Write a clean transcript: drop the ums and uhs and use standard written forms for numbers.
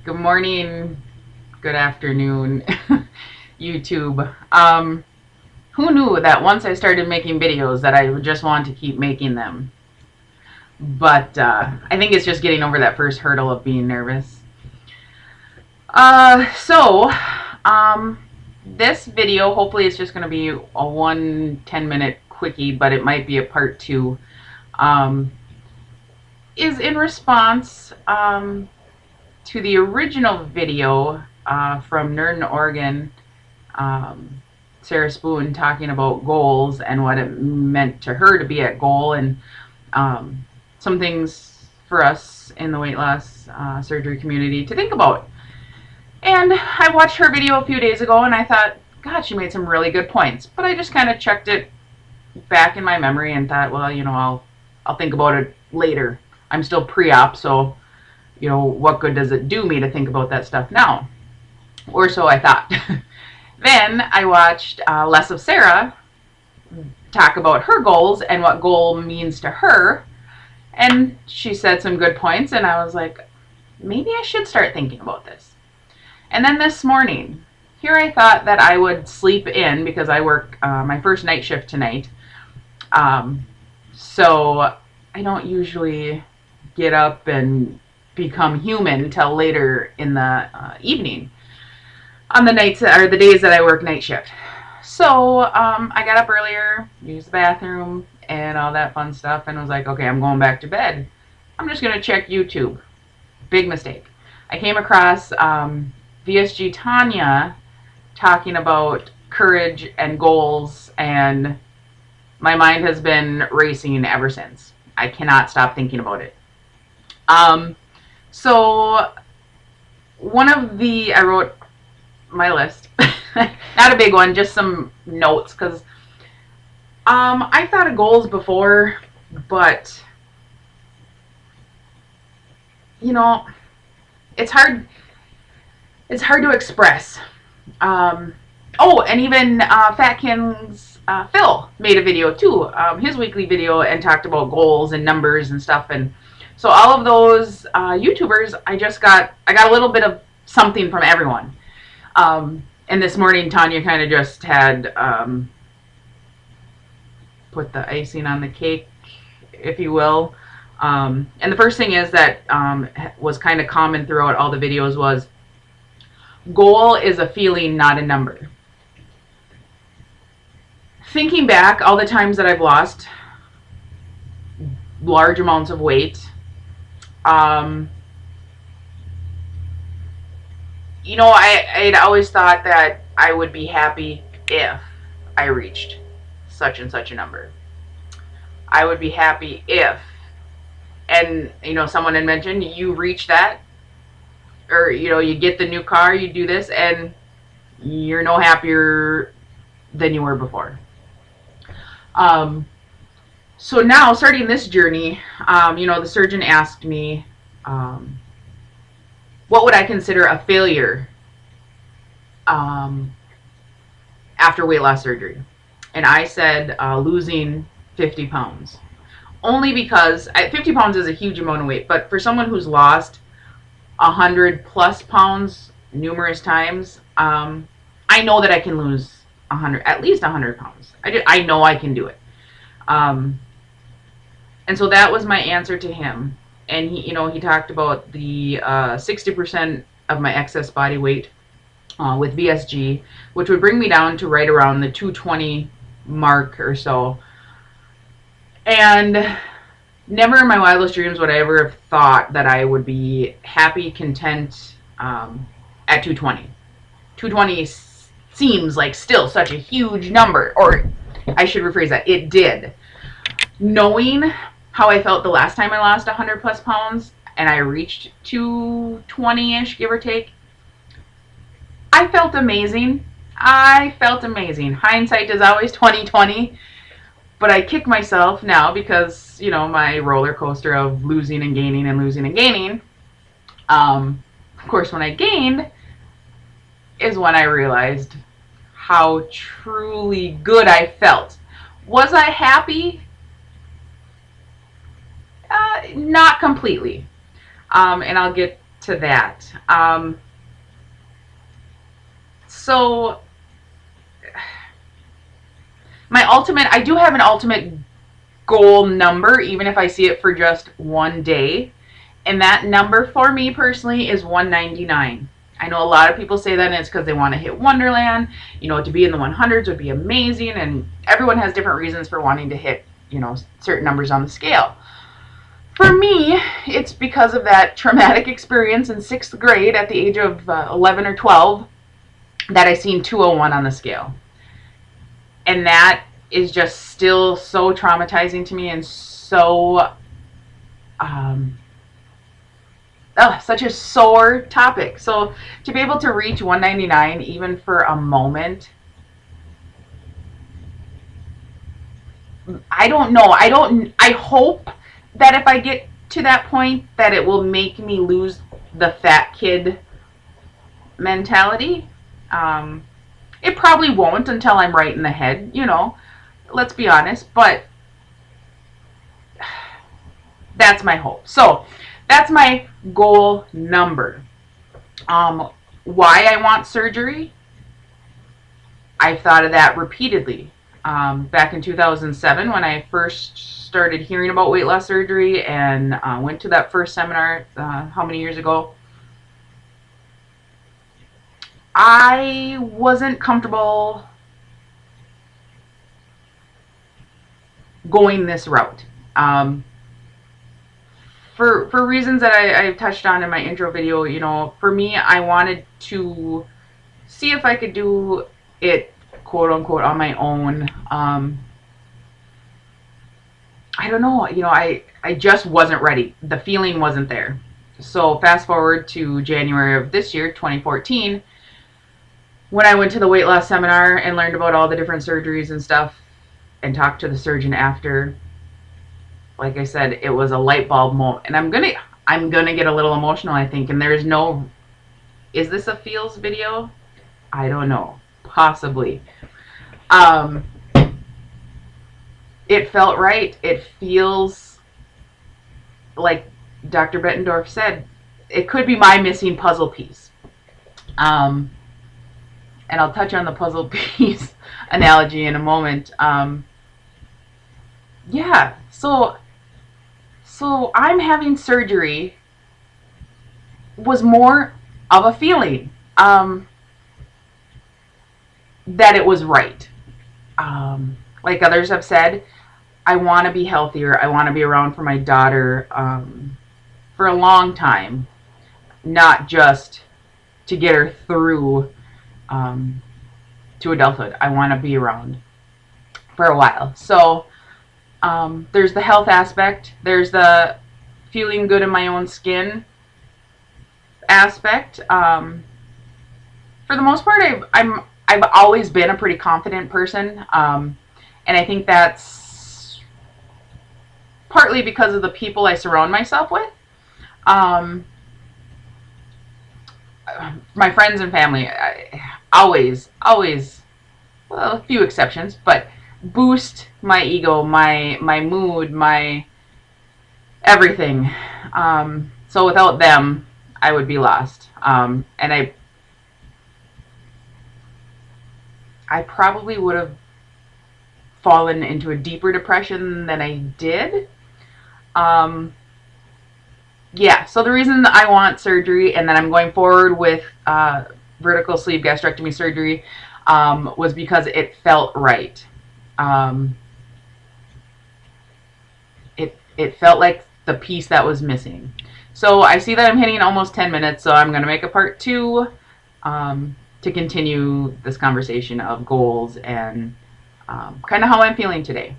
Good morning, good afternoon, YouTube. Who knew that once I started making videos that I would just want to keep making them? But I think it's just getting over that first hurdle of being nervous. So, this video, hopefully it's just going to be a 10-minute quickie, but it might be a part 2, is in response to the original video from Nurden, Oregon, Sarah Spoon talking about goals and what it meant to her to be at goal, and some things for us in the weight loss surgery community to think about. And I watched her video a few days ago and I thought, God, she made some really good points. But I just kind of checked it back in my memory and thought, well, you know, I'll think about it later. I'm still pre-op, so you know, what good does it do me to think about that stuff now? Or so I thought. Then I watched less of Sarah talk about her goals and what goal means to her. And she said some good points, and I was like, maybe I should start thinking about this. And then this morning, here I thought that I would sleep in because I work my first night shift tonight. So I don't usually get up and become human until later in the evening on the nights or the days that I work night shift. So I got up earlier, used the bathroom and all that fun stuff, and was like, okay, I'm going back to bed. I'm just gonna check YouTube. Big mistake. I came across VSG Tanya talking about courage and goals, and my mind has been racing ever since. I cannot stop thinking about it. So one of the, I wrote my list, not a big one, just some notes, because I thought of goals before, but you know, it's hard to express. Oh, and even Fatkins Phil made a video too, his weekly video, and talked about goals and numbers and stuff. And so all of those YouTubers, I got a little bit of something from everyone. And this morning, Tanya kind of just had put the icing on the cake, if you will. And the first thing is that was kind of common throughout all the videos was, goal is a feeling, not a number. Thinking back, all the times that I've lost large amounts of weight, you know, I'd always thought that I would be happy if I reached such and such a number. I would be happy if, and you know, someone had mentioned, you reach that, or you know, you get the new car, you do this, and you're no happier than you were before. So now, starting this journey, you know, the surgeon asked me, what would I consider a failure after weight loss surgery? And I said losing 50 pounds. Only because 50 pounds is a huge amount of weight, but for someone who's lost 100+ pounds numerous times, I know that I can lose at least 100 pounds. I know I can do it. And so that was my answer to him. And he, you know, he talked about the 60% of my excess body weight with VSG, which would bring me down to right around the 220 mark or so. And never in my wildest dreams would I ever have thought that I would be happy, content at 220. 220 seems like still such a huge number, or I should rephrase that, it did. Knowing how I felt the last time I lost 100+ pounds and I reached 220-ish, give or take, I felt amazing. I felt amazing. Hindsight is always 20/20, but I kick myself now because, you know, my roller coaster of losing and gaining and losing and gaining. Of course, when I gained is when I realized how truly good I felt. Was I happy? Not completely. And I'll get to that. So I do have an ultimate goal number, even if I see it for just one day. And that number for me personally is 199. I know a lot of people say that, and it's because they want to hit Wonderland. You know, to be in the 100s would be amazing, and everyone has different reasons for wanting to hit, you know, certain numbers on the scale. For me, it's because of that traumatic experience in 6th grade at the age of 11 or 12 that I seen 201 on the scale. And that is just still so traumatizing to me, and so such a sore topic. So to be able to reach 199 even for a moment, I don't know. I hope that if I get to that point that it will make me lose the fat kid mentality. It probably won't until I'm right in the head, you know, let's be honest, but that's my hope. So that's my goal number. Why I want surgery? I've thought of that repeatedly. Back in 2007, when I first started hearing about weight loss surgery and went to that first seminar, how many years ago? I wasn't comfortable going this route. For reasons that I've touched on in my intro video, you know, for me, I wanted to see if I could do it, quote unquote, on my own. I don't know, you know, I just wasn't ready. The feeling wasn't there. So fast forward to January of this year, 2014, when I went to the weight loss seminar and learned about all the different surgeries and stuff and talked to the surgeon after. Like I said, it was a light bulb moment. And I'm gonna get a little emotional, I think. And there's no, is this a feels video? I don't know. Possibly. It felt right. It feels like Dr. Bettendorf said, it could be my missing puzzle piece. And I'll touch on the puzzle piece analogy in a moment. Yeah, so I'm having surgery was more of a feeling that it was right. Like others have said, I want to be healthier. I want to be around for my daughter for a long time, not just to get her through to adulthood. I want to be around for a while. So there's the health aspect. There's the feeling good in my own skin aspect. For the most part, I've always been a pretty confident person, and I think that's partly because of the people I surround myself with. My friends and family, always, well, a few exceptions, but boost my ego, my mood, my everything. So without them, I would be lost. And I probably would have fallen into a deeper depression than I did. Yeah, so the reason that I want surgery and that I'm going forward with vertical sleeve gastrectomy surgery was because it felt right. It felt like the piece that was missing. So I see that I'm hitting almost 10 minutes, so I'm going to make a part 2 to continue this conversation of goals and kind of how I'm feeling today.